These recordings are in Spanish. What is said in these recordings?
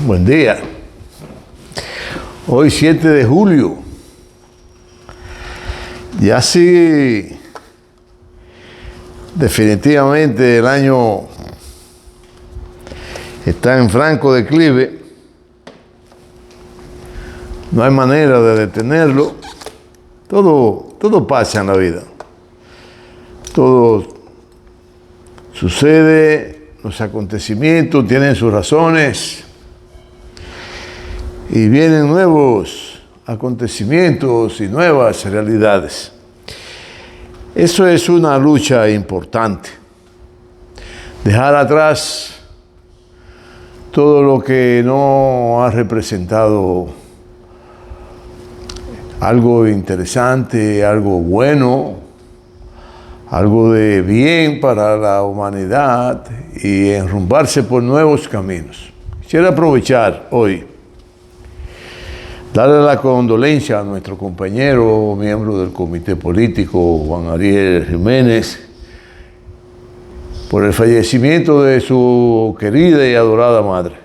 Buen día. Hoy 7 de julio. Ya sí, definitivamente el año está en franco declive. No hay manera de detenerlo. Todo pasa en la vida. Todo sucede, los acontecimientos tienen sus razones y vienen nuevos acontecimientos y nuevas realidades. Eso es una lucha importante. Dejar atrás todo lo que no ha representado algo interesante, algo bueno, algo de bien para la humanidad y enrumbarse por nuevos caminos. Quisiera aprovechar hoy, darle la condolencia a nuestro compañero, miembro del comité político, Juan Ariel Jiménez, por el fallecimiento de su querida y adorada madre.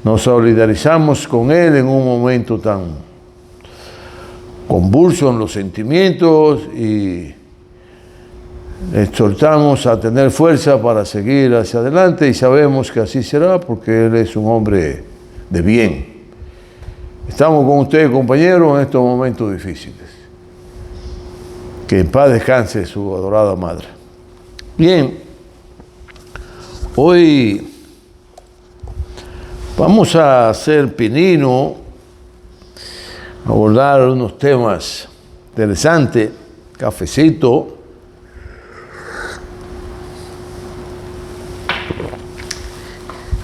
Nos solidarizamos con él en un momento tan convulso en los sentimientos y le exhortamos a tener fuerza para seguir hacia adelante y sabemos que así será porque él es un hombre de bien. Estamos con usted, compañero, en estos momentos difíciles. Que en paz descanse su adorada madre. Bien, hoy vamos a hacer pinino, abordar unos temas interesantes, cafecito.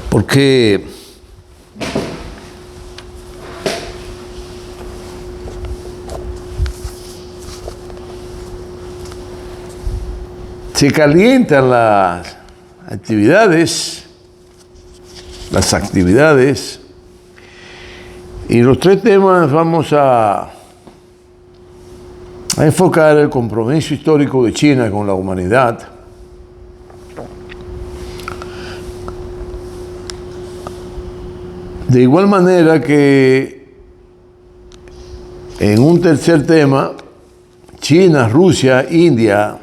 Porque se calientan las actividades, y los tres temas vamos a enfocar el compromiso histórico de China con la humanidad, de igual manera que en un tercer tema, China, Rusia, India,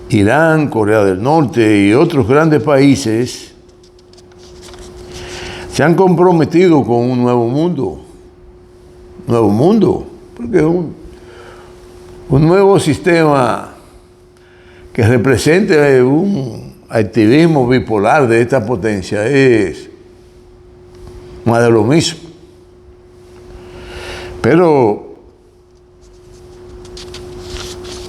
Irán, Corea del Norte y otros grandes países se han comprometido con un nuevo mundo, porque un nuevo sistema que represente un activismo bipolar de esta potencia es más de lo mismo. Pero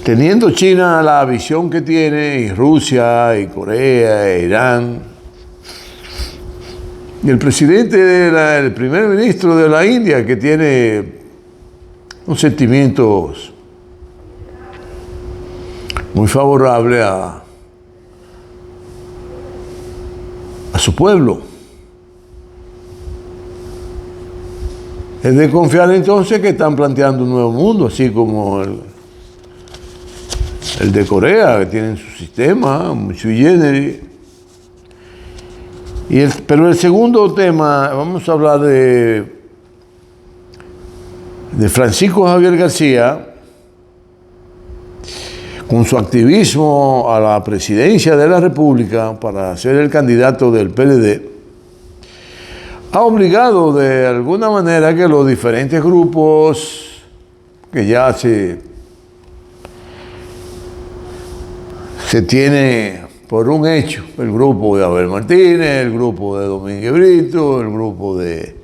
teniendo China la visión que tiene, y Rusia, y Corea, e Irán, y el presidente, el primer ministro de la India, que tiene unos sentimientos muy favorables a su pueblo. Es de confiar entonces que están planteando un nuevo mundo, así como el de Corea, que tienen su sistema, muy sui generis. Pero el segundo tema, vamos a hablar de Francisco Javier García, con su activismo a la presidencia de la República para ser el candidato del PLD, ha obligado de alguna manera que los diferentes grupos que ya se tiene por un hecho, el grupo de Abel Martínez, el grupo de Domínguez Brito, el grupo el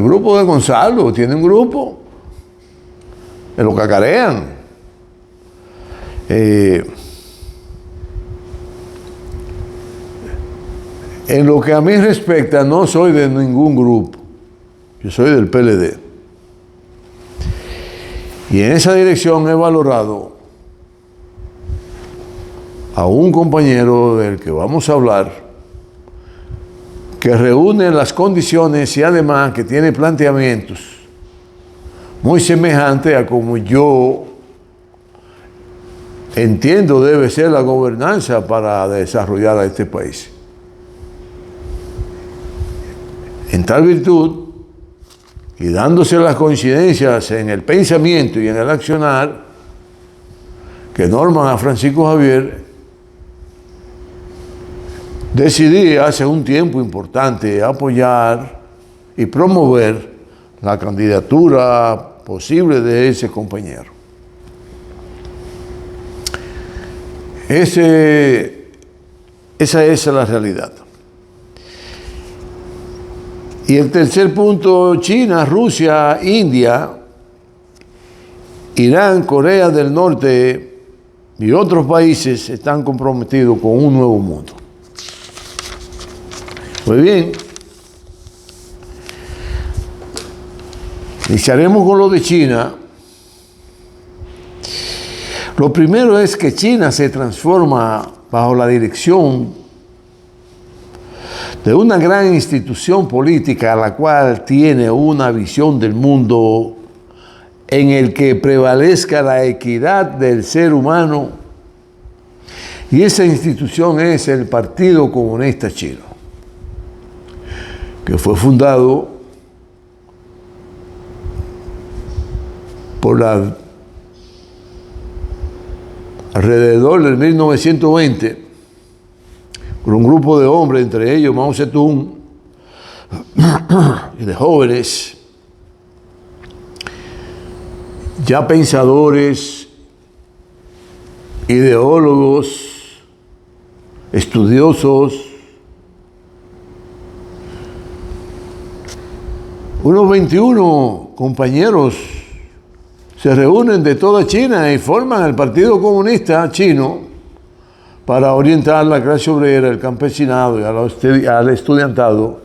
grupo de Gonzalo, tiene un grupo, que lo cacarean. En lo que a mí respecta, no soy de ningún grupo, yo soy del PLD. Y en esa dirección he valorado a un compañero del que vamos a hablar, que reúne las condiciones y además que tiene planteamientos muy semejantes a como yo entiendo debe ser la gobernanza para desarrollar a este país. En tal virtud, y dándose las coincidencias en el pensamiento y en el accionar que norman a Francisco Javier, decidí hace un tiempo importante apoyar y promover la candidatura posible de ese compañero. Esa es la realidad. Y el tercer punto, China, Rusia, India, Irán, Corea del Norte y otros países están comprometidos con un nuevo mundo. Muy bien. Iniciaremos con lo de China. Lo primero es que China se transforma bajo la dirección de una gran institución política, la cual tiene una visión del mundo en el que prevalezca la equidad del ser humano, y esa institución es el Partido Comunista Chino, que fue fundado por alrededor del 1920, por un grupo de hombres, entre ellos Mao Zedong, y de jóvenes, ya pensadores, ideólogos, estudiosos, unos 21 compañeros se reúnen de toda China y forman el Partido Comunista Chino para orientar la clase obrera, el campesinado y al estudiantado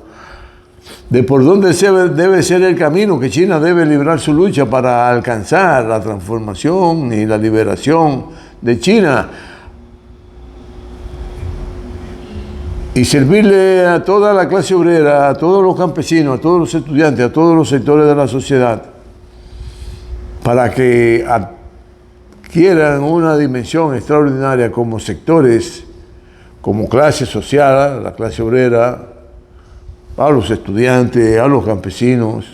de por dónde debe ser el camino que China debe librar su lucha para alcanzar la transformación y la liberación de China y servirle a toda la clase obrera, a todos los campesinos, a todos los estudiantes, a todos los sectores de la sociedad, para que adquieran una dimensión extraordinaria como sectores, como clase social, la clase obrera, a los estudiantes, a los campesinos,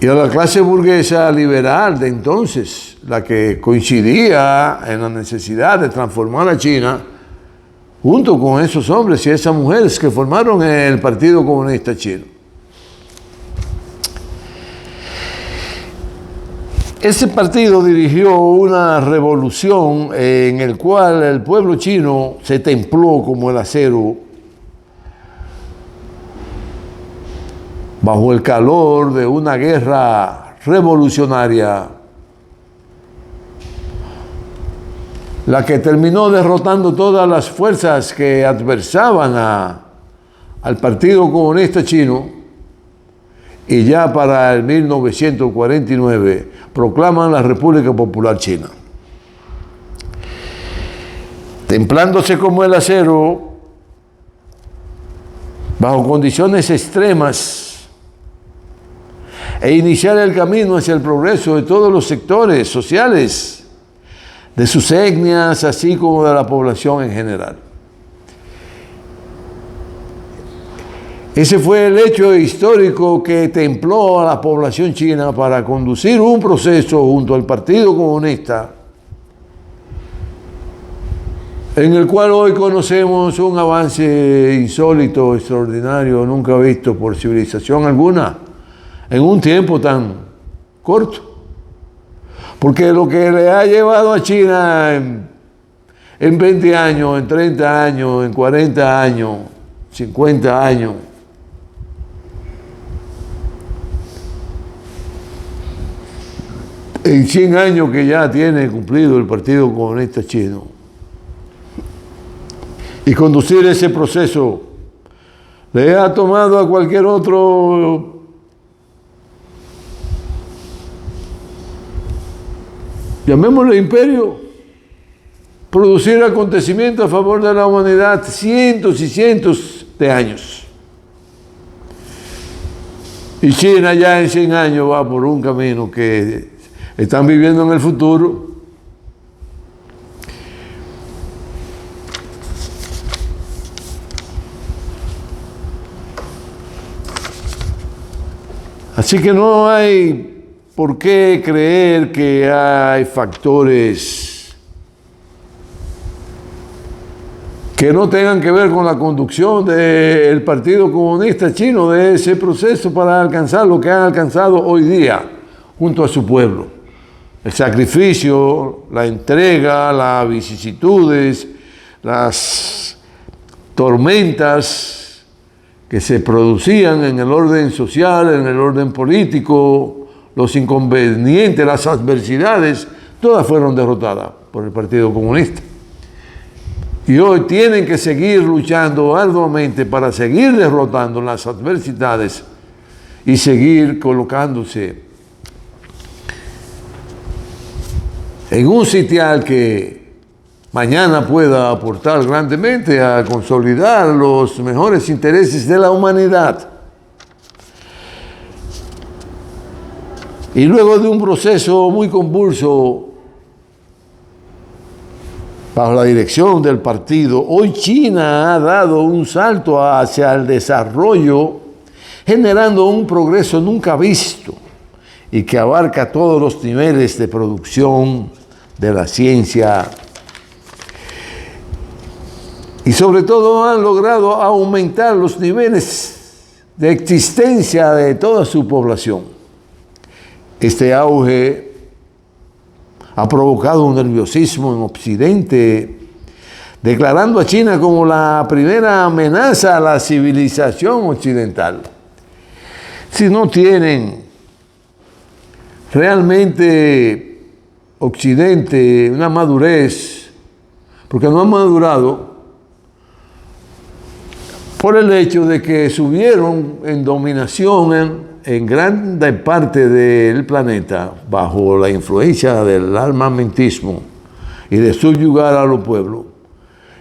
y a la clase burguesa liberal de entonces, la que coincidía en la necesidad de transformar a China, junto con esos hombres y esas mujeres que formaron el Partido Comunista Chino. Ese partido dirigió una revolución en el cual el pueblo chino se templó como el acero bajo el calor de una guerra revolucionaria, la que terminó derrotando todas las fuerzas que adversaban al Partido Comunista Chino, y ya para el 1949 proclaman la República Popular China. Templándose como el acero, bajo condiciones extremas, e iniciar el camino hacia el progreso de todos los sectores sociales, de sus etnias, así como de la población en general. Ese fue el hecho histórico que templó a la población china para conducir un proceso junto al Partido Comunista, en el cual hoy conocemos un avance insólito, extraordinario, nunca visto por civilización alguna, en un tiempo tan corto. Porque lo que le ha llevado a China en 20 años, en 30 años, en 40 años, 50 años, en 100 años que ya tiene cumplido el Partido Comunista Chino, y conducir ese proceso le ha tomado a cualquier otro llamémosle imperio, producir acontecimientos a favor de la humanidad cientos y cientos de años. Y China ya en 100 años va por un camino que están viviendo en el futuro. Así que no hay por qué creer que hay factores que no tengan que ver con la conducción del Partido Comunista Chino, de ese proceso para alcanzar lo que han alcanzado hoy día junto a su pueblo. El sacrificio, la entrega, las vicisitudes, las tormentas que se producían en el orden social, en el orden político, los inconvenientes, las adversidades, todas fueron derrotadas por el Partido Comunista. Y hoy tienen que seguir luchando arduamente para seguir derrotando las adversidades y seguir colocándose en un sitial que mañana pueda aportar grandemente a consolidar los mejores intereses de la humanidad. Y luego de un proceso muy convulso bajo la dirección del partido, hoy China ha dado un salto hacia el desarrollo, generando un progreso nunca visto y que abarca todos los niveles de producción de la ciencia. Y sobre todo han logrado aumentar los niveles de existencia de toda su población. Este auge ha provocado un nerviosismo en Occidente, declarando a China como la primera amenaza a la civilización occidental. Si no tienen realmente Occidente una madurez, porque no han madurado por el hecho de que subieron en dominación en gran parte del planeta bajo la influencia del armamentismo y de subyugar a los pueblos,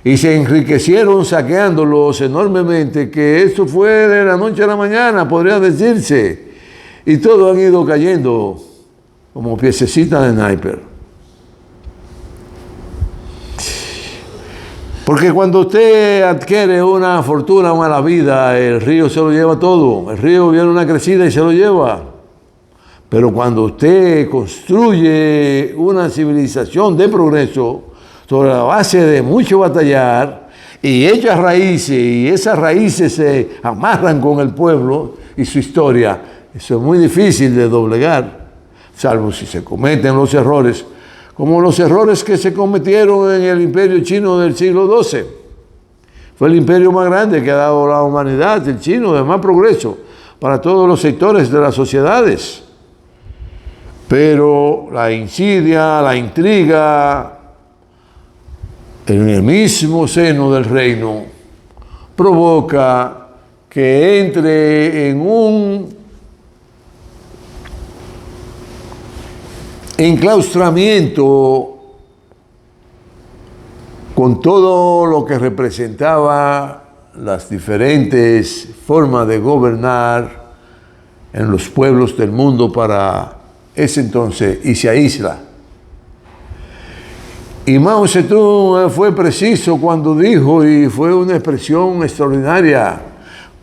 y se enriquecieron saqueándolos enormemente, que esto fue de la noche a la mañana, podría decirse, y todos han ido cayendo como piececitas de sniper. Porque cuando usted adquiere una fortuna, una vida, el río se lo lleva todo. El río viene una crecida y se lo lleva. Pero cuando usted construye una civilización de progreso sobre la base de mucho batallar y echa raíces, y esas raíces se amarran con el pueblo y su historia, eso es muy difícil de doblegar, salvo si se cometen los errores, como los errores que se cometieron en el imperio chino del siglo XII. Fue el imperio más grande que ha dado la humanidad, el chino, de más progreso para todos los sectores de las sociedades. Pero la insidia, la intriga, en el mismo seno del reino, provoca que entre en un enclaustramiento con todo lo que representaba las diferentes formas de gobernar en los pueblos del mundo para ese entonces, y se aísla. Y Mao Zedong fue preciso cuando dijo, y fue una expresión extraordinaria: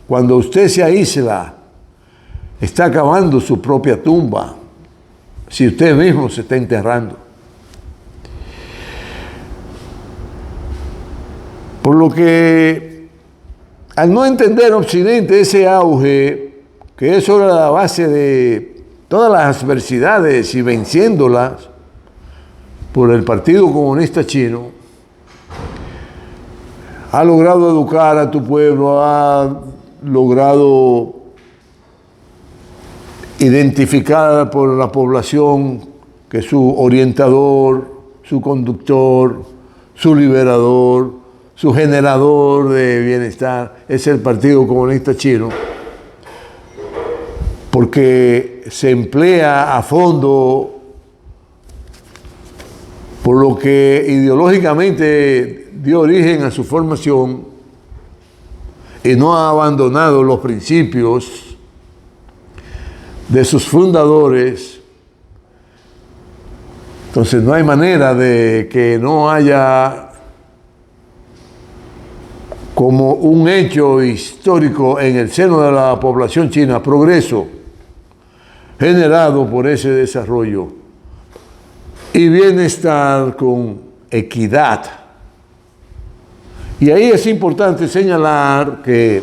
cuando usted se aísla, está acabando su propia tumba, si usted mismo se está enterrando. Por lo que, al no entender Occidente ese auge, que es sobre la base de todas las adversidades y venciéndolas por el Partido Comunista Chino, ha logrado educar a tu pueblo, ha logrado identificar por la población que su orientador, su conductor, su liberador, su generador de bienestar es el Partido Comunista Chino, porque se emplea a fondo por lo que ideológicamente dio origen a su formación y no ha abandonado los principios de sus fundadores. Entonces no hay manera de que no haya como un hecho histórico en el seno de la población china progreso, generado por ese desarrollo y bienestar con equidad. Y ahí es importante señalar que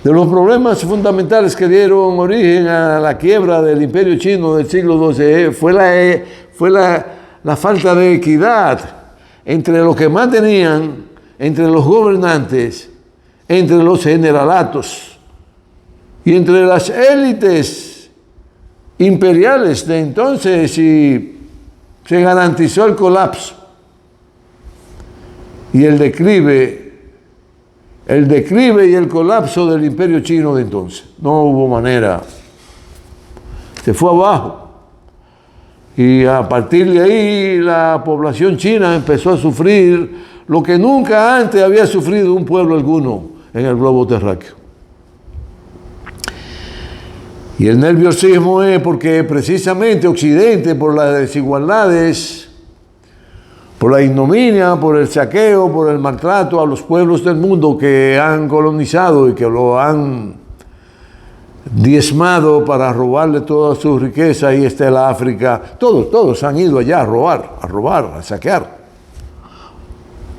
de los problemas fundamentales que dieron origen a la quiebra del Imperio Chino del siglo XII fue la falta de equidad entre los que más tenían, entre los gobernantes, entre los generalatos y entre las élites imperiales de entonces, y se garantizó el colapso y el declive y el colapso del Imperio Chino de entonces. No hubo manera. Se fue abajo. Y a partir de ahí la población china empezó a sufrir lo que nunca antes había sufrido un pueblo alguno en el globo terráqueo. Y el nerviosismo es porque precisamente Occidente, por las desigualdades, por la ignominia, por el saqueo, por el maltrato a los pueblos del mundo que han colonizado y que lo han diezmado para robarle toda su riqueza. Ahí está el África. Todos han ido allá a robar, a saquear.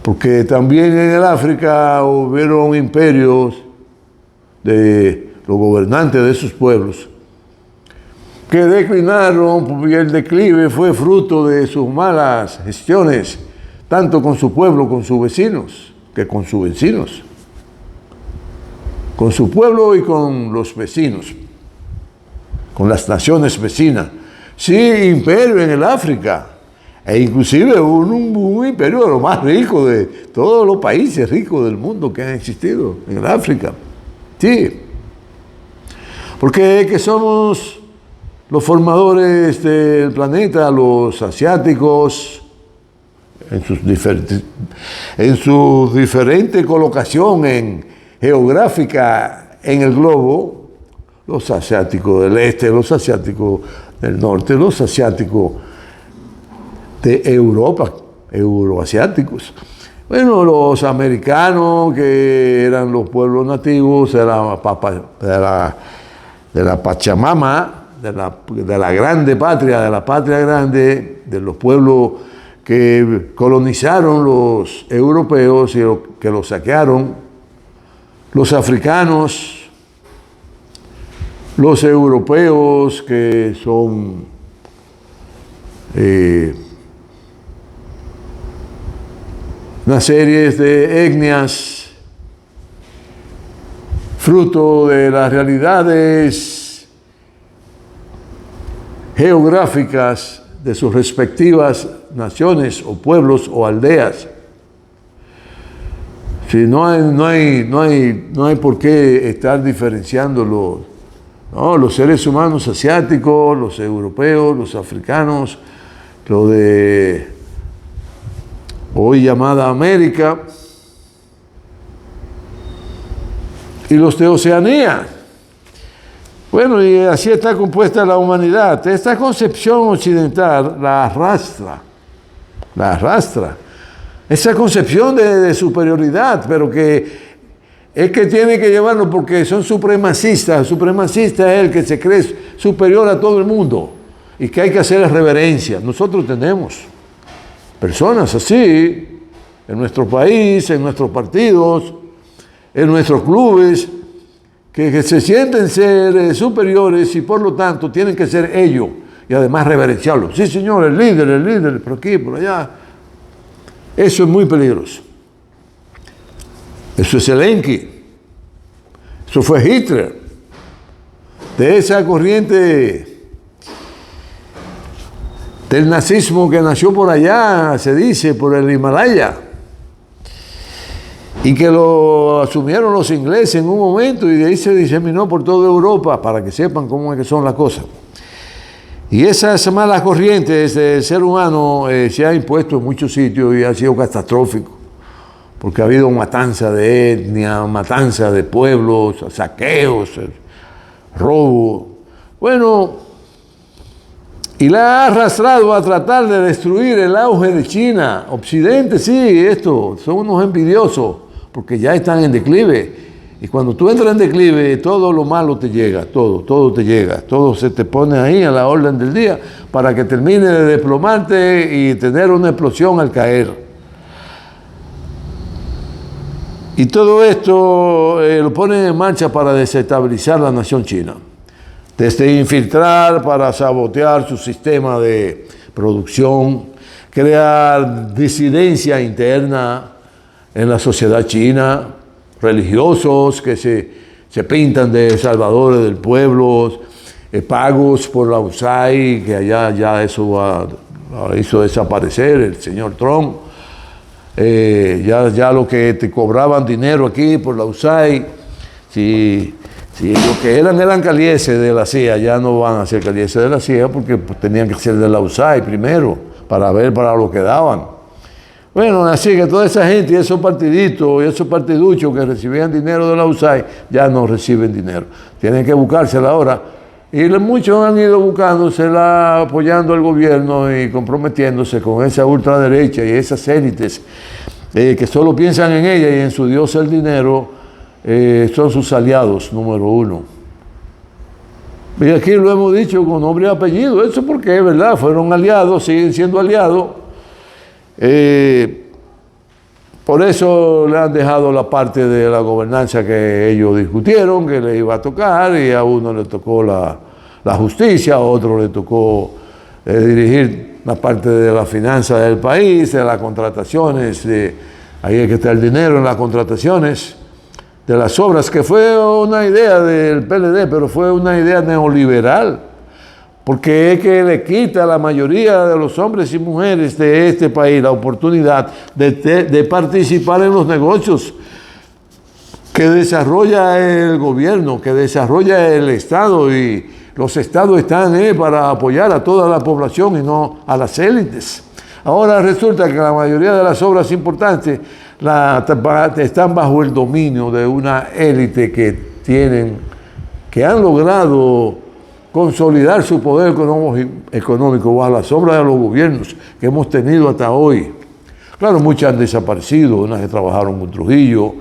Porque también en el África hubieron imperios de los gobernantes de esos pueblos que declinaron, y el declive fue fruto de sus malas gestiones, tanto con su pueblo, con sus vecinos, que con sus vecinos, con su pueblo y con los vecinos, con las naciones vecinas. Sí, imperio en el África, e inclusive un imperio de los más ricos de todos los países ricos del mundo que han existido en el África. Sí, porque es que somos los formadores del planeta, los asiáticos, en su diferente colocación geográfica en el globo, los asiáticos del este, los asiáticos del norte, los asiáticos de Europa, euroasiáticos. Bueno, los americanos, que eran los pueblos nativos de la Pachamama, de la grande patria, de la patria grande, de los pueblos que colonizaron los europeos y que los saquearon, los africanos, los europeos que son una serie de etnias fruto de las realidades geográficas de sus respectivas naciones o pueblos o aldeas. Si no hay por qué estar diferenciando los seres humanos asiáticos, los europeos, los africanos, lo de hoy llamada América, y los de Oceanía. Bueno, y así está compuesta la humanidad. Esta concepción occidental la arrastra. Esa concepción de superioridad, pero que es que tiene que llevarlo porque son supremacistas. Supremacista es el que se cree superior a todo el mundo y que hay que hacerle reverencia. Nosotros tenemos personas así en nuestro país, en nuestros partidos, en nuestros clubes, que se sienten ser superiores y por lo tanto tienen que ser ellos y además reverenciarlos. Sí, señor, el líder, por aquí, por allá. Eso es muy peligroso. Eso es Zelensky. Eso fue Hitler. De esa corriente del nazismo que nació por allá, se dice, por el Himalaya, y que lo asumieron los ingleses en un momento y de ahí se diseminó por toda Europa para que sepan cómo es que son las cosas. Y esas malas corrientes del ser humano se han impuesto en muchos sitios y ha sido catastrófico, porque ha habido matanza de etnia, matanza de pueblos, saqueos, robo. Bueno, y la ha arrastrado a tratar de destruir el auge de China. Occidente, sí, son unos envidiosos, porque ya están en declive. Y cuando tú entras en declive, todo lo malo te llega, todo te llega, todo se te pone ahí a la orden del día para que termine de desplomarte y tener una explosión al caer. Y todo esto lo ponen en marcha para desestabilizar la nación china. Desde infiltrar para sabotear su sistema de producción, crear disidencia interna en la sociedad china, religiosos que se pintan de salvadores del pueblo, pagos por la USAID, que allá ya eso hizo desaparecer el señor Trump. Ya lo que te cobraban dinero aquí por la USAID, si lo que eran calieses de la CIA, ya no van a ser calieses de la CIA porque pues, tenían que ser de la USAID primero, para ver para lo que daban. Bueno, así que toda esa gente y esos partiditos y esos partiduchos que recibían dinero de la USAID ya no reciben dinero. Tienen que buscársela ahora. Y muchos han ido buscándosela, apoyando al gobierno y comprometiéndose con esa ultraderecha y esas élites que solo piensan en ella y en su Dios el dinero, son sus aliados número uno. Y aquí lo hemos dicho con nombre y apellido. Eso porque es verdad, fueron aliados, siguen siendo aliados. Por eso le han dejado la parte de la gobernanza que ellos discutieron, que les iba a tocar, y a uno le tocó la justicia, a otro le tocó dirigir la parte de la finanza del país, de las contrataciones, ahí es que está el dinero en las contrataciones, de las obras, que fue una idea del PLD, pero fue una idea neoliberal. Porque es que le quita a la mayoría de los hombres y mujeres de este país la oportunidad de participar en los negocios que desarrolla el gobierno, que desarrolla el Estado, y los estados están para apoyar a toda la población y no a las élites. Ahora resulta que la mayoría de las obras importantes están bajo el dominio de una élite que han logrado consolidar su poder económico bajo la sombra de los gobiernos que hemos tenido hasta hoy. Claro, muchas han desaparecido, unas que trabajaron con Trujillo,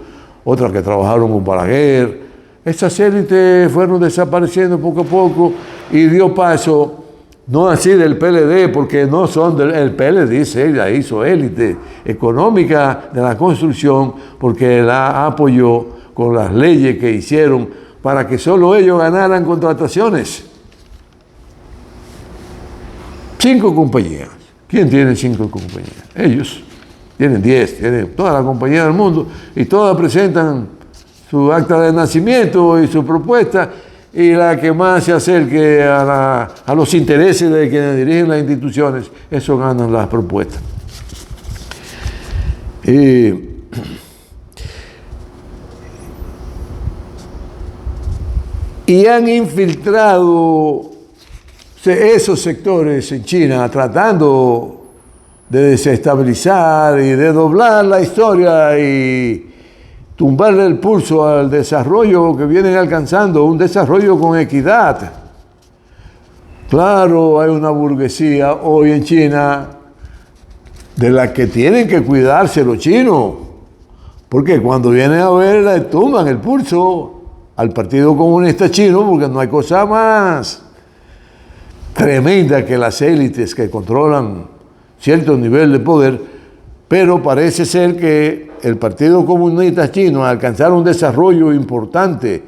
otras que trabajaron con Balaguer. Estas élites fueron desapareciendo poco a poco y dio paso, no así del PLD, porque no son del PLD, se hizo élite económica de la construcción, porque la apoyó con las leyes que hicieron para que solo ellos ganaran contrataciones. 5 compañías. ¿Quién tiene 5 compañías? Ellos. Tienen 10, tienen toda la compañía del mundo y todas presentan su acta de nacimiento y su propuesta, y la que más se acerque a los intereses de quienes dirigen las instituciones, eso ganan las propuestas. Y han infiltrado esos sectores en China tratando de desestabilizar y de doblar la historia y tumbarle el pulso al desarrollo que vienen alcanzando, un desarrollo con equidad. Claro, hay una burguesía hoy en China de la que tienen que cuidarse los chinos, porque cuando vienen a ver le tumban el pulso al Partido Comunista Chino, porque no hay cosa más tremenda que las élites que controlan cierto nivel de poder, pero parece ser que el Partido Comunista Chino, al alcanzar un desarrollo importante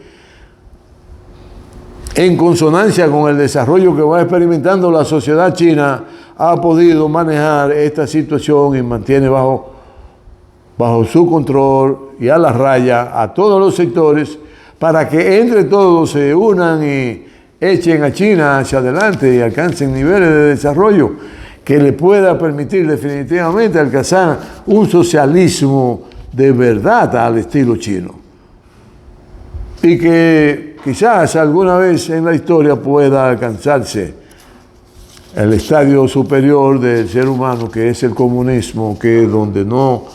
en consonancia con el desarrollo que va experimentando la sociedad china, ha podido manejar esta situación y mantiene bajo su control y a la raya a todos los sectores para que entre todos se unan y echen a China hacia adelante y alcancen niveles de desarrollo que le pueda permitir definitivamente alcanzar un socialismo de verdad al estilo chino. Y que quizás alguna vez en la historia pueda alcanzarse el estadio superior del ser humano, que es el comunismo, que donde no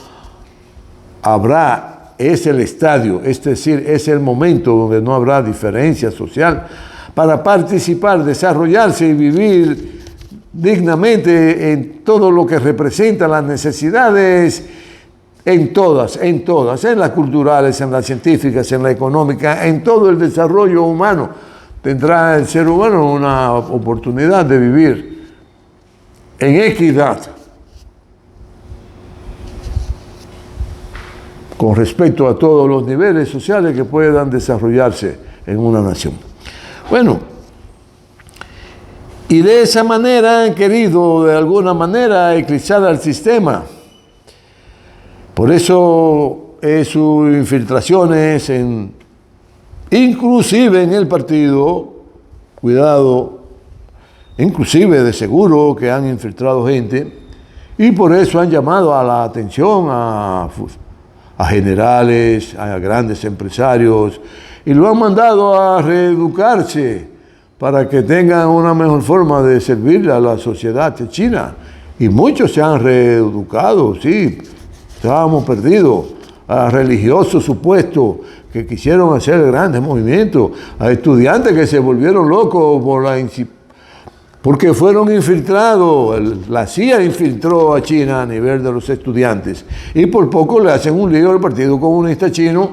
habrá, es el estadio, es decir, es el momento donde no habrá diferencia social para participar, desarrollarse y vivir dignamente en todo lo que representa las necesidades en todas, en las culturales, en las científicas, en la económica, en todo el desarrollo humano, tendrá el ser humano una oportunidad de vivir en equidad con respecto a todos los niveles sociales que puedan desarrollarse en una nación. Bueno, y de esa manera han querido de alguna manera eclipsar al sistema. Por eso sus infiltraciones, inclusive en el partido, cuidado, inclusive de seguro que han infiltrado gente, y por eso han llamado a la atención a generales, a grandes empresarios, y lo han mandado a reeducarse para que tengan una mejor forma de servir a la sociedad china. Y muchos se han reeducado, sí, estábamos perdidos, a religiosos supuestos que quisieron hacer grandes movimientos, a estudiantes que se volvieron locos porque fueron infiltrados. La CIA infiltró a China a nivel de los estudiantes y por poco le hacen un lío al Partido Comunista Chino,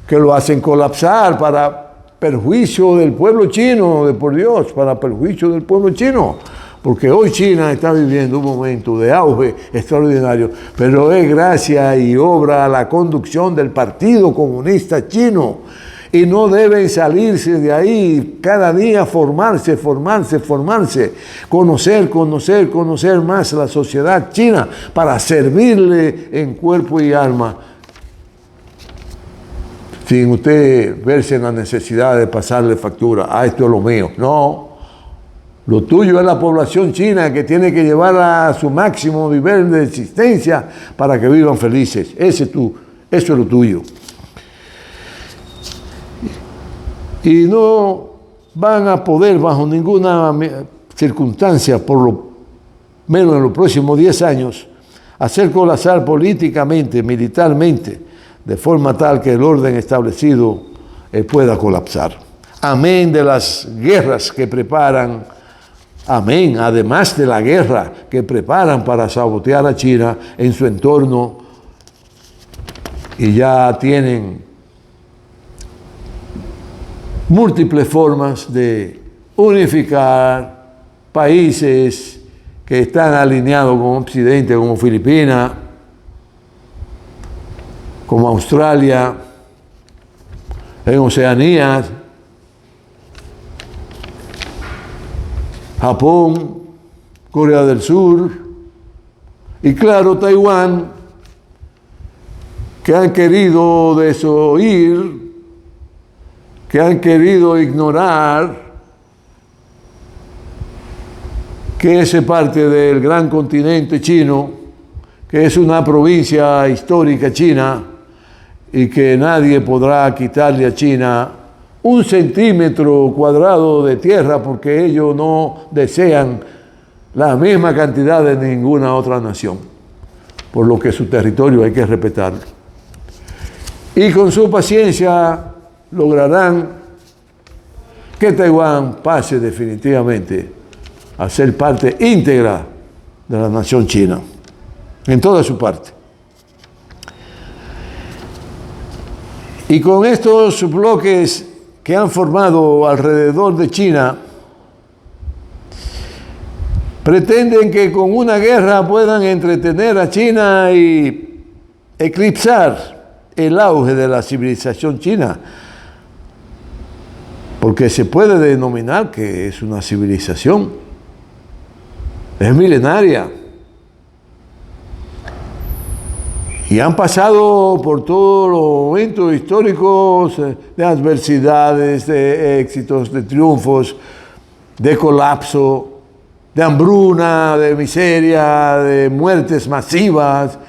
que lo hacen colapsar para perjuicio del pueblo chino, de por Dios, para perjuicio del pueblo chino, porque hoy China está viviendo un momento de auge extraordinario, pero es gracias y obra a la conducción del Partido Comunista Chino. Y no deben salirse de ahí, cada día formarse, conocer más la sociedad china para servirle en cuerpo y alma, sin usted verse en la necesidad de pasarle factura. Esto es lo mío. No, lo tuyo es la población china, que tiene que llevar a su máximo nivel de existencia para que vivan felices. Eso es lo tuyo. Y no van a poder bajo ninguna circunstancia, por lo menos en los próximos 10 años, hacer colapsar políticamente, militarmente, de forma tal que el orden establecido pueda colapsar. Amén de las guerras que preparan, amén, además de la guerra que preparan para sabotear a China en su entorno, y ya tienen múltiples formas de unificar países que están alineados con Occidente, como Filipinas, como Australia, en Oceanía, Japón, Corea del Sur y claro, Taiwán, que han querido desoír, que han querido ignorar que es parte del gran continente chino, que es una provincia histórica china, y que nadie podrá quitarle a China 1 centímetro cuadrado de tierra, porque ellos no desean la misma cantidad de ninguna otra nación, por lo que su territorio hay que respetarlo. Y con su paciencia lograrán que Taiwán pase definitivamente a ser parte íntegra de la nación china, en toda su parte. Y con estos bloques que han formado alrededor de China, pretenden que con una guerra puedan entretener a China y eclipsar el auge de la civilización china, porque se puede denominar que es una civilización, es milenaria. Y han pasado por todos los momentos históricos de adversidades, de éxitos, de triunfos, de colapso, de hambruna, de miseria, de muertes masivas,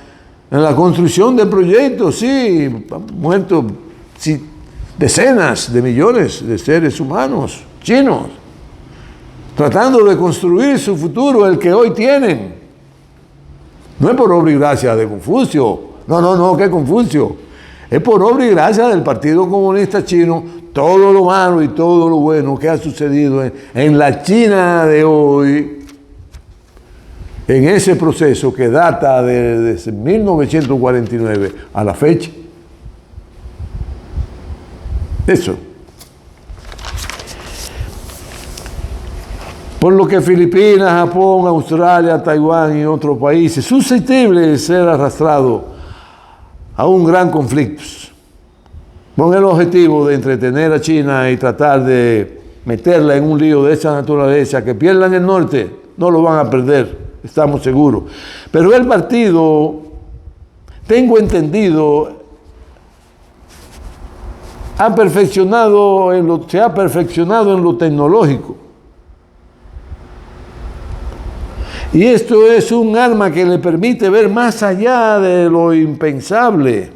en la construcción de proyectos, sí, han muerto decenas de millones de seres humanos chinos, tratando de construir su futuro, el que hoy tienen. No es por obra y gracia de Confucio. No, ¿qué Confucio? Es por obra y gracia del Partido Comunista Chino, todo lo malo y todo lo bueno que ha sucedido en la China de hoy en ese proceso que data desde 1949 a la fecha. Eso. Por lo que Filipinas, Japón, Australia, Taiwán y otros países susceptibles de ser arrastrados a un gran conflicto, con el objetivo de entretener a China y tratar de meterla en un lío de esa naturaleza, que pierdan el norte, no lo van a perder, estamos seguros. Pero el partido, tengo entendido, se ha perfeccionado en lo tecnológico. Y esto es un arma que le permite ver más allá de lo impensable.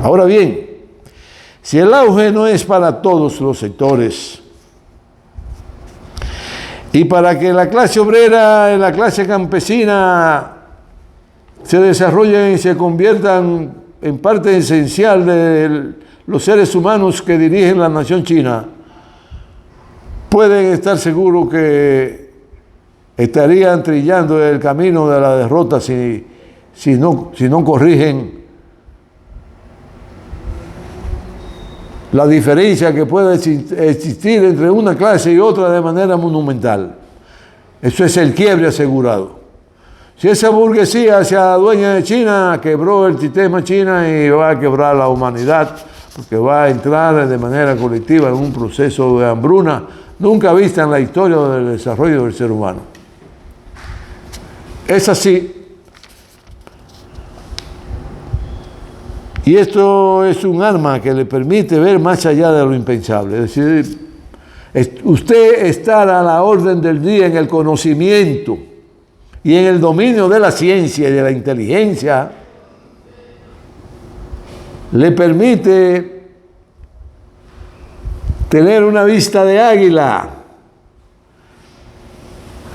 Ahora bien, si el auge no es para todos los sectores, y para que la clase obrera y la clase campesina se desarrollen y se conviertan en parte esencial de los seres humanos que dirigen la nación china, pueden estar seguros que estarían trillando el camino de la derrota si no corrigen la diferencia que puede existir entre una clase y otra de manera monumental. Eso es el quiebre asegurado. Si esa burguesía se adueña de China, quebró el sistema China y va a quebrar la humanidad, porque va a entrar de manera colectiva en un proceso de hambruna nunca vista en la historia del desarrollo del ser humano. Es así. Y esto es un arma que le permite ver más allá de lo impensable. Es decir, usted estar a la orden del día en el conocimiento y en el dominio de la ciencia y de la inteligencia, le permite tener una vista de águila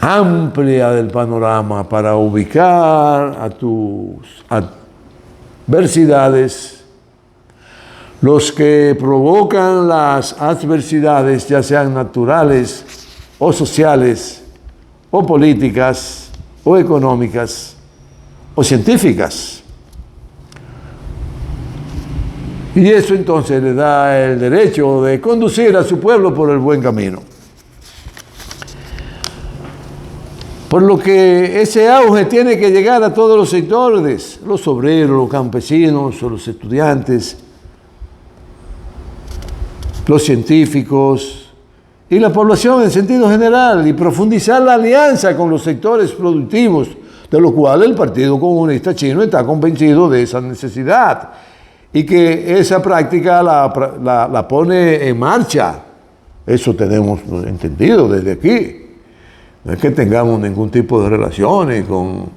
amplia del panorama para ubicar a tus adversidades, los que provocan las adversidades, ya sean naturales o sociales o políticas o económicas o científicas. Y eso entonces le da el derecho de conducir a su pueblo por el buen camino. Por lo que ese auge tiene que llegar a todos los sectores, los obreros, los campesinos, los estudiantes, los científicos y la población en sentido general, y profundizar la alianza con los sectores productivos, de lo cual el Partido Comunista Chino está convencido de esa necesidad y que esa práctica la pone en marcha. Eso tenemos entendido desde aquí. No es que tengamos ningún tipo de relaciones con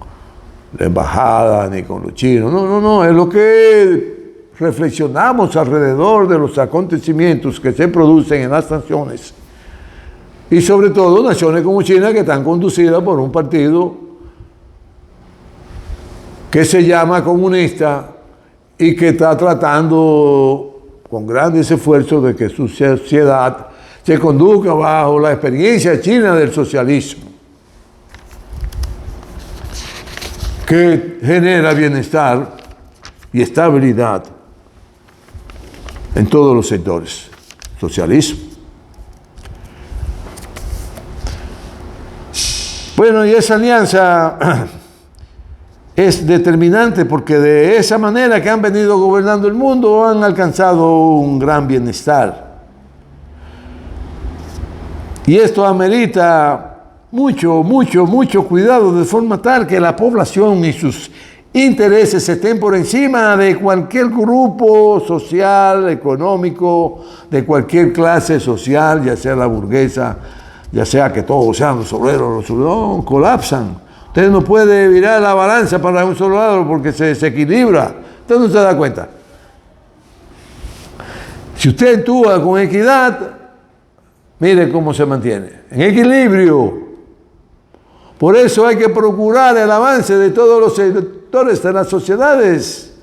la embajada ni con los chinos. No, es lo que reflexionamos alrededor de los acontecimientos que se producen en las naciones. Y sobre todo naciones como China, que están conducidas por un partido que se llama comunista y que está tratando con grandes esfuerzos de que su sociedad se conduzca bajo la experiencia china del socialismo, que genera bienestar y estabilidad en todos los sectores. Socialismo. Bueno, y esa alianza es determinante porque de esa manera que han venido gobernando el mundo han alcanzado un gran bienestar. Y esto amerita mucho cuidado, de forma tal que la población y sus intereses estén por encima de cualquier grupo social, económico, de cualquier clase social, ya sea la burguesa, ya sea que todos sean los obreros, no, colapsan. Usted no puede virar la balanza para un solo lado porque se desequilibra. Usted no se da cuenta. Si usted actúa con equidad, mire cómo se mantiene, en equilibrio. Por eso hay que procurar el avance de todos los sectores de las sociedades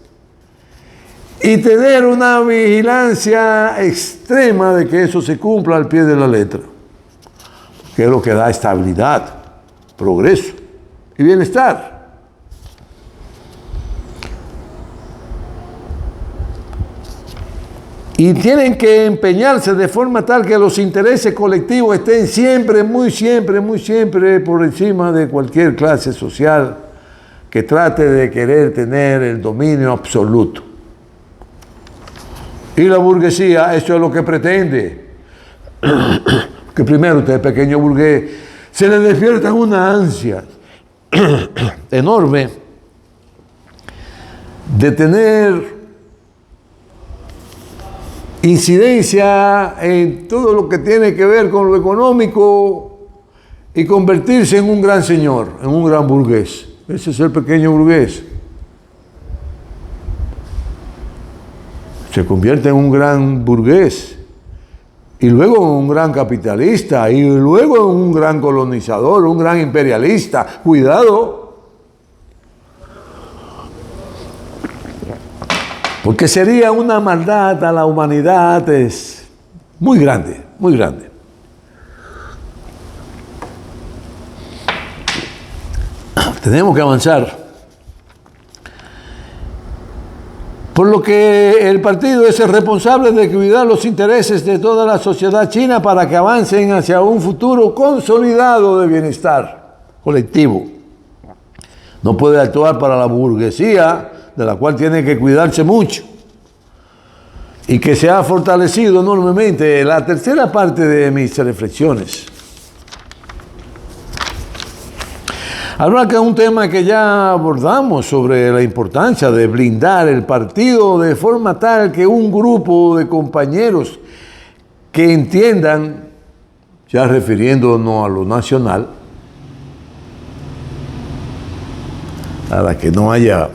y tener una vigilancia extrema de que eso se cumpla al pie de la letra, que es lo que da estabilidad. progreso y bienestar. Y tienen que empeñarse de forma tal que los intereses colectivos estén siempre, muy siempre por encima de cualquier clase social que trate de querer tener el dominio absoluto. Y la burguesía, eso es lo que pretende. Que primero usted, pequeño burgués, se le despierta una ansia enorme de tener incidencia en todo lo que tiene que ver con lo económico y convertirse en un gran señor, en un gran burgués. Ese es el pequeño burgués. Se convierte en un gran burgués y luego en un gran capitalista y luego en un gran colonizador, un gran imperialista. Cuidado. Porque sería una maldad a la humanidad muy grande, muy grande. Tenemos que avanzar. Por lo que el partido es el responsable de cuidar los intereses de toda la sociedad china para que avancen hacia un futuro consolidado de bienestar colectivo. No puede actuar para la burguesía, de la cual tiene que cuidarse mucho y que se ha fortalecido enormemente. La tercera parte de mis reflexiones habla que es un tema que ya abordamos sobre la importancia de blindar el partido de forma tal que un grupo de compañeros que entiendan, ya refiriéndonos a lo nacional, para que no haya.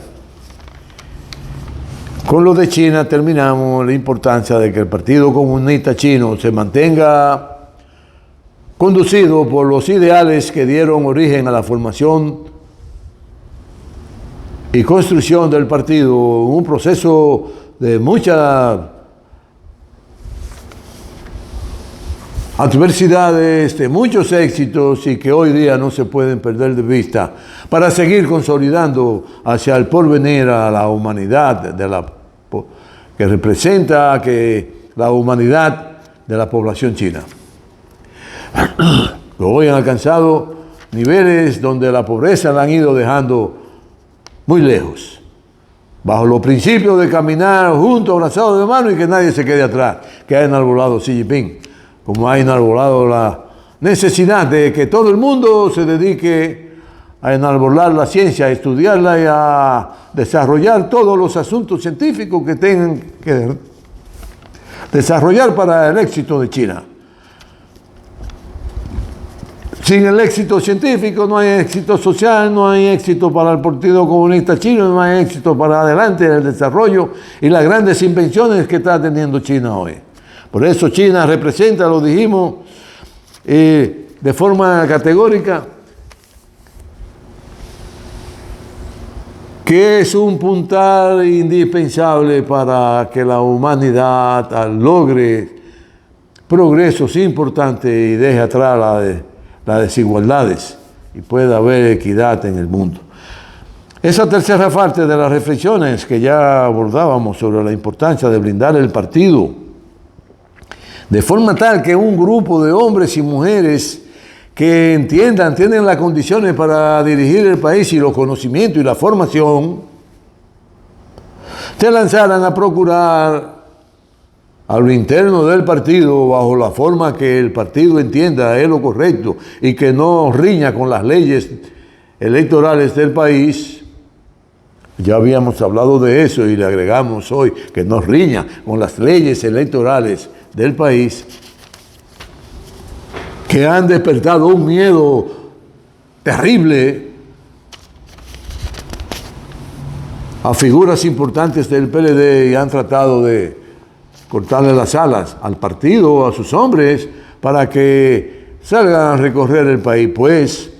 Con lo de China terminamos la importancia de que el Partido Comunista Chino se mantenga conducido por los ideales que dieron origen a la formación y construcción del partido, un proceso de muchas adversidades, de muchos éxitos y que hoy día no se pueden perder de vista para seguir consolidando hacia el porvenir a la humanidad que representa la humanidad de la población china. Hoy han alcanzado niveles donde la pobreza la han ido dejando muy lejos, bajo los principios de caminar juntos, abrazados de mano y que nadie se quede atrás, que ha enarbolado Xi Jinping, como ha enarbolado la necesidad de que todo el mundo se dedique a enarbolar la ciencia, a estudiarla y a desarrollar todos los asuntos científicos que tengan que desarrollar para el éxito de China. Sin el éxito científico no hay éxito social, no hay éxito para el Partido Comunista Chino, no hay éxito para adelante el desarrollo y las grandes invenciones que está teniendo China hoy. Por eso China representa, lo dijimos de forma categórica, que es un puntal indispensable para que la humanidad logre progresos importantes y deje atrás las desigualdades y pueda haber equidad en el mundo. Esa tercera parte de las reflexiones que ya abordábamos sobre la importancia de blindar el partido, de forma tal que un grupo de hombres y mujeres que entiendan, tienen las condiciones para dirigir el país y los conocimientos y la formación, se lanzaran a procurar a lo interno del partido, bajo la forma que el partido entienda es lo correcto y que no riña con las leyes electorales del país. Ya habíamos hablado de eso y le agregamos hoy que no riña con las leyes electorales del país, que han despertado un miedo terrible a figuras importantes del PLD y han tratado de cortarle las alas al partido, a sus hombres, para que salgan a recorrer el país. Pues,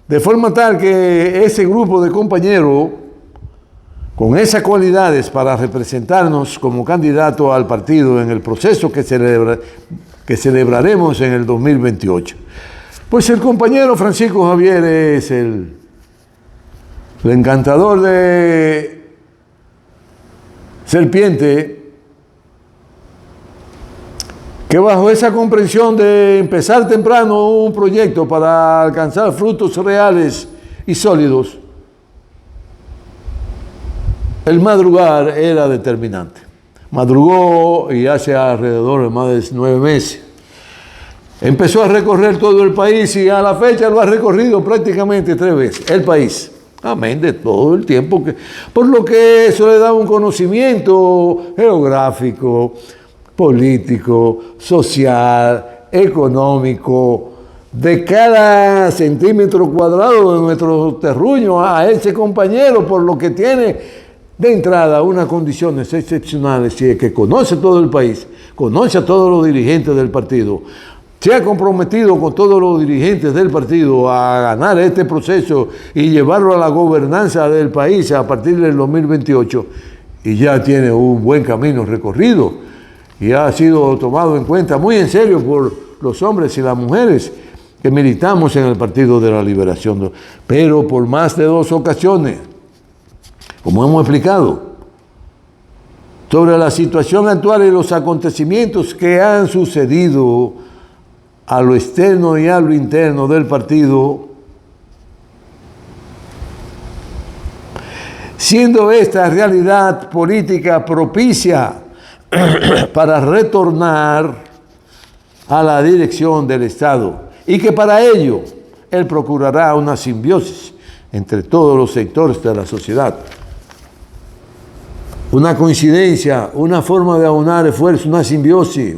de forma tal que ese grupo de compañeros, con esas cualidades para representarnos como candidato al partido en el proceso que celebraremos en el 2028. Pues el compañero Francisco Javier es el encantador de serpiente, que bajo esa comprensión de empezar temprano un proyecto para alcanzar frutos reales y sólidos, el madrugar era determinante. Madrugó y hace alrededor de más de 9 meses. Empezó a recorrer todo el país y a la fecha lo ha recorrido prácticamente 3 veces, el país. Amén de todo el tiempo, por lo que eso le da un conocimiento geográfico, político, social, económico, de cada centímetro cuadrado de nuestro terruño a ese compañero, por lo que tiene de entrada unas condiciones excepcionales, y es que conoce todo el país, conoce a todos los dirigentes del partido, se ha comprometido con todos los dirigentes del partido a ganar este proceso y llevarlo a la gobernanza del país a partir del 2028, y ya tiene un buen camino recorrido y ha sido tomado en cuenta muy en serio por los hombres y las mujeres que militamos en el Partido de la Liberación. Pero por más de 2 ocasiones, como hemos explicado, sobre la situación actual y los acontecimientos que han sucedido a lo externo y a lo interno del partido, siendo esta realidad política propicia para retornar a la dirección del Estado, y que para ello él procurará una simbiosis entre todos los sectores de la sociedad. Una coincidencia, una forma de aunar esfuerzos, una simbiosis.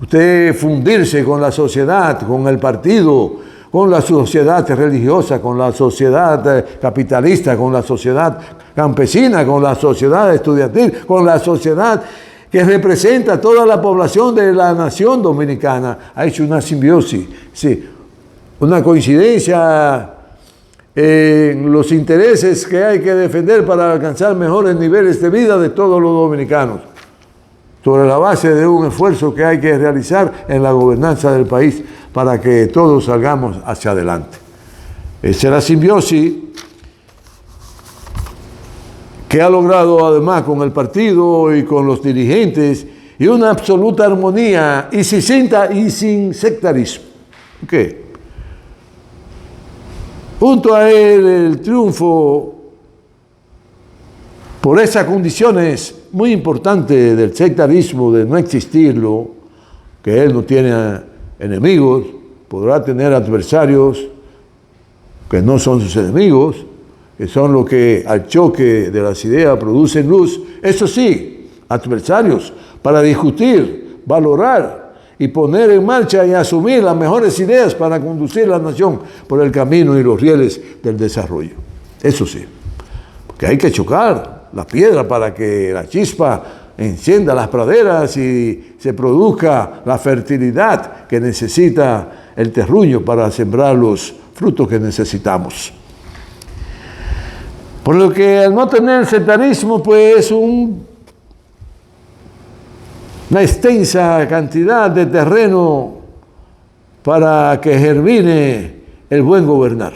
Usted fundirse con la sociedad, con el partido, con la sociedad religiosa, con la sociedad capitalista, con la sociedad campesina, con la sociedad estudiantil, con la sociedad que representa a toda la población de la nación dominicana. Ha hecho una simbiosis, sí, una coincidencia en los intereses que hay que defender para alcanzar mejores niveles de vida de todos los dominicanos, sobre la base de un esfuerzo que hay que realizar en la gobernanza del país para que todos salgamos hacia adelante. Esa es la simbiosis que ha logrado además con el partido y con los dirigentes, y una absoluta armonía y sin sectarismo. ¿Qué? Junto a él el triunfo por esas condiciones muy importantes del sectarismo, de no existirlo, que él no tiene enemigos, podrá tener adversarios que no son sus enemigos, que son los que al choque de las ideas producen luz. Eso sí, adversarios para discutir, valorar y poner en marcha y asumir las mejores ideas para conducir la nación por el camino y los rieles del desarrollo. Eso sí, porque hay que chocar la piedra para que la chispa encienda las praderas y se produzca la fertilidad que necesita el terruño para sembrar los frutos que necesitamos. Por lo que al no tener sectarismo, pues una extensa cantidad de terreno para que germine el buen gobernar.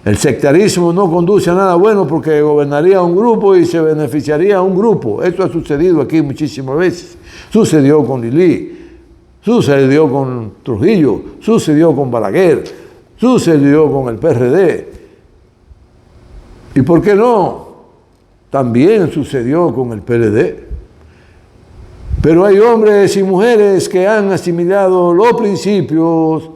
El sectarismo no conduce a nada bueno, porque gobernaría un grupo y se beneficiaría a un grupo. Esto ha sucedido aquí muchísimas veces. Sucedió con Lili, sucedió con Trujillo, sucedió con Balaguer, sucedió con el PRD. ¿Y por qué no? También sucedió con el PLD. Pero hay hombres y mujeres que han asimilado los principios,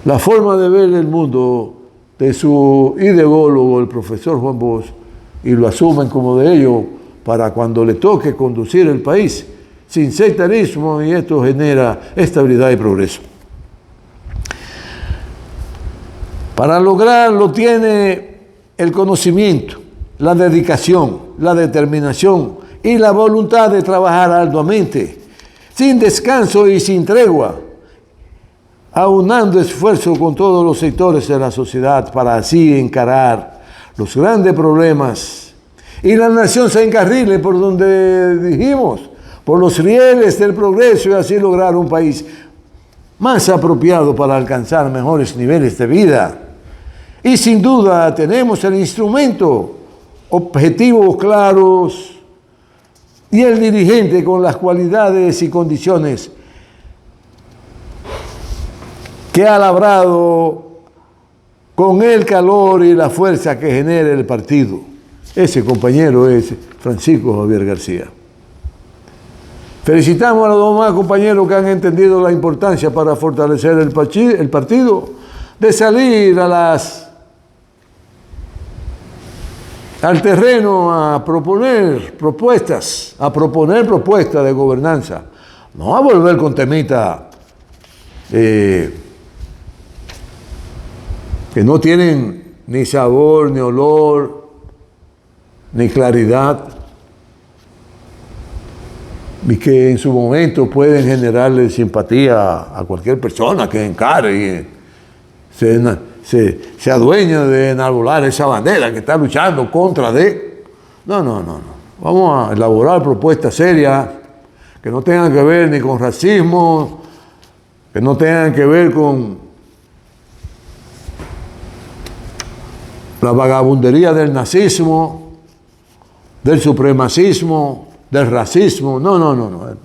la forma de ver el mundo de su ideólogo, el profesor Juan Bosch, y lo asumen como de ellos para cuando le toque conducir el país sin sectarismo, y esto genera estabilidad y progreso. Para lograrlo tiene el conocimiento, la dedicación, la determinación y la voluntad de trabajar arduamente, sin descanso y sin tregua, aunando esfuerzo con todos los sectores de la sociedad para así encarar los grandes problemas y la nación se encarrile por donde dijimos, por los rieles del progreso, y así lograr un país más apropiado para alcanzar mejores niveles de vida. Y sin duda tenemos el instrumento, objetivos claros y el dirigente con las cualidades y condiciones que ha labrado con el calor y la fuerza que genera el partido. Ese compañero es Francisco Javier García. Felicitamos a los demás compañeros que han entendido la importancia para fortalecer el partido, de salir al terreno a proponer propuestas de gobernanza, no a volver con temita que no tienen ni sabor, ni olor, ni claridad, y que en su momento pueden generarle simpatía a cualquier persona que encare y se adueña de enarbolar esa bandera que está luchando contra de... No. Vamos a elaborar propuestas serias que no tengan que ver ni con racismo, que no tengan que ver con la vagabundería del nazismo, del supremacismo, del racismo. No,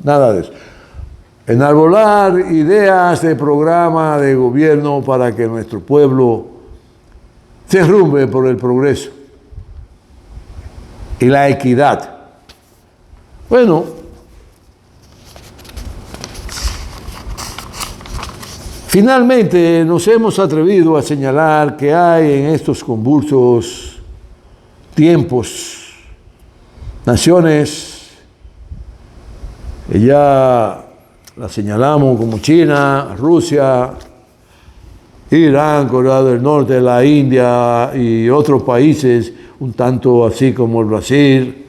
nada de eso. Enarbolar ideas de programa de gobierno para que nuestro pueblo se enrumbe por el progreso y la equidad. Bueno, finalmente nos hemos atrevido a señalar que hay en estos convulsos tiempos naciones que ya la señalamos como China, Rusia, Irán, Corea del Norte, la India y otros países, un tanto así como el Brasil,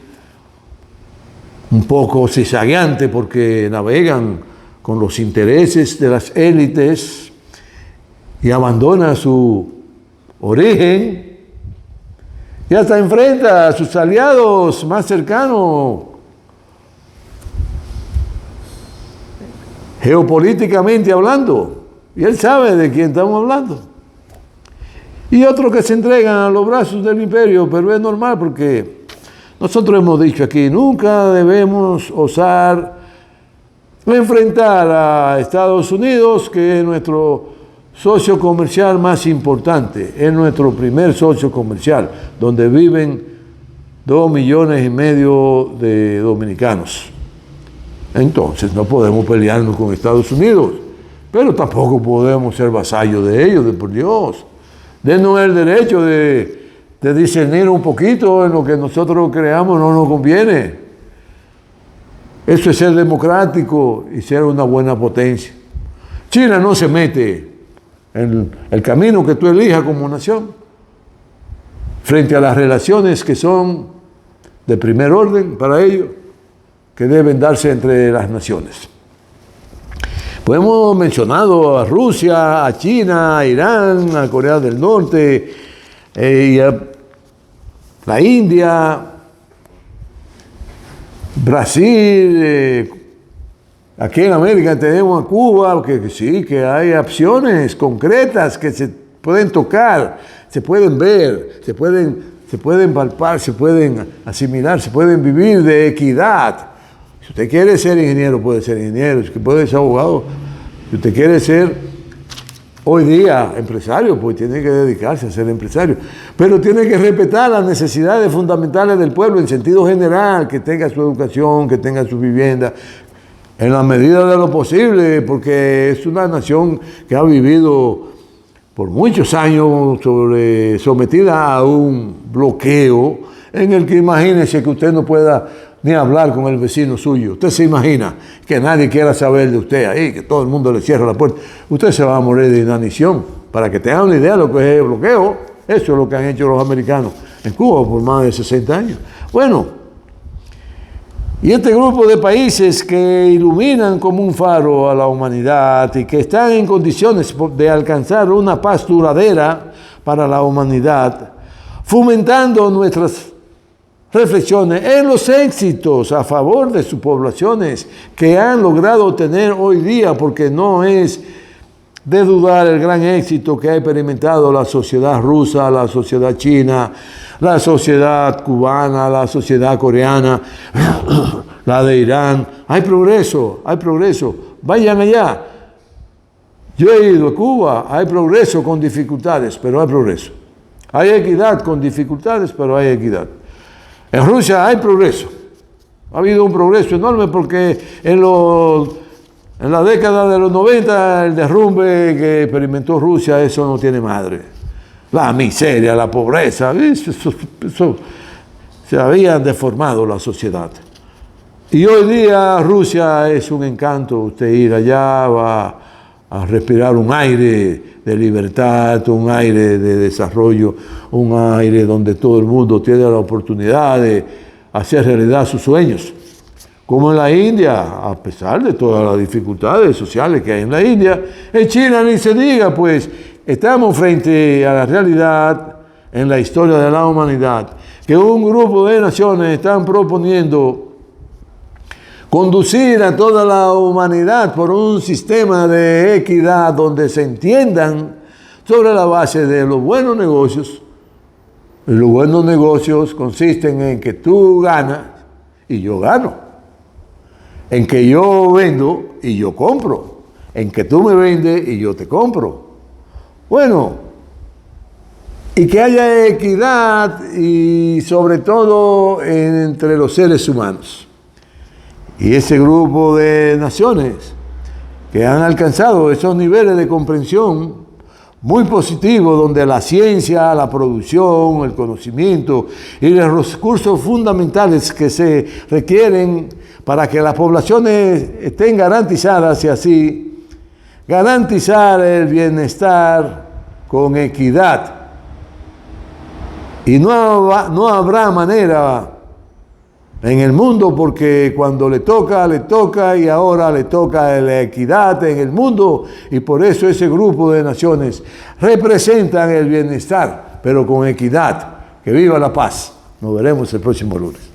un poco zigzagueante porque navegan con los intereses de las élites y abandonan su origen y hasta enfrenta a sus aliados más cercanos, geopolíticamente hablando, y él sabe de quién estamos hablando. Y otros que se entregan a los brazos del imperio, pero es normal porque nosotros hemos dicho aquí, nunca debemos osar enfrentar a Estados Unidos, que es nuestro socio comercial más importante, es nuestro primer socio comercial, donde viven 2,5 millones de dominicanos. Entonces no podemos pelearnos con Estados Unidos, pero tampoco podemos ser vasallos de ellos, de por Dios. Denos el derecho de discernir un poquito en lo que nosotros creamos no nos conviene. Eso es ser democrático y ser una buena potencia. China no se mete en el camino que tú elijas como nación frente a las relaciones que son de primer orden para ellos, que deben darse entre las naciones. Pues hemos mencionado a Rusia, a China, a Irán, a Corea del Norte, y a la India, Brasil, aquí en América tenemos a Cuba, que sí, que hay opciones concretas que se pueden tocar, se pueden ver, se pueden palpar, se pueden asimilar, se pueden vivir de equidad. Si usted quiere ser ingeniero, puede ser ingeniero. Si usted puede ser abogado, si usted quiere ser hoy día empresario, pues tiene que dedicarse a ser empresario. Pero tiene que respetar las necesidades fundamentales del pueblo en sentido general, que tenga su educación, que tenga su vivienda, en la medida de lo posible, porque es una nación que ha vivido por muchos años sometida a un bloqueo en el que imagínese que usted no pueda ni hablar con el vecino suyo. Usted se imagina que nadie quiera saber de usted ahí, que todo el mundo le cierra la puerta. Usted se va a morir de inanición. Para que tengan una idea de lo que es el bloqueo, eso es lo que han hecho los americanos en Cuba por más de 60 años. Bueno, y este grupo de países que iluminan como un faro a la humanidad y que están en condiciones de alcanzar una paz duradera para la humanidad, fomentando nuestras reflexiones en los éxitos a favor de sus poblaciones que han logrado tener hoy día, porque no es de dudar el gran éxito que ha experimentado la sociedad rusa, la sociedad china, la sociedad cubana, la sociedad coreana, la de Irán. Hay progreso, vayan allá. Yo he ido a Cuba, hay progreso con dificultades, pero hay progreso. Hay equidad con dificultades, pero hay equidad. En Rusia hay progreso. Ha habido un progreso enorme porque en la década de los 90, el derrumbe que experimentó Rusia, eso no tiene madre. La miseria, la pobreza, eso se habían deformado la sociedad. Y hoy día Rusia es un encanto. Usted ir allá va a respirar un aire de libertad, un aire de desarrollo, un aire donde todo el mundo tiene la oportunidad de hacer realidad sus sueños. Como en la India, a pesar de todas las dificultades sociales que hay en la India, en China ni se diga, pues estamos frente a la realidad en la historia de la humanidad, que un grupo de naciones están proponiendo conducir a toda la humanidad por un sistema de equidad donde se entiendan sobre la base de los buenos negocios. Y los buenos negocios consisten en que tú ganas y yo gano, en que yo vendo y yo compro, en que tú me vendes y yo te compro. Bueno, y que haya equidad y sobre todo entre los seres humanos. Y ese grupo de naciones que han alcanzado esos niveles de comprensión muy positivos, donde la ciencia, la producción, el conocimiento y los recursos fundamentales que se requieren para que las poblaciones estén garantizadas y así garantizar el bienestar con equidad. Y no habrá manera en el mundo, porque cuando le toca y ahora le toca la equidad en el mundo, y por eso ese grupo de naciones representan el bienestar, pero con equidad. Que viva la paz. Nos veremos el próximo lunes.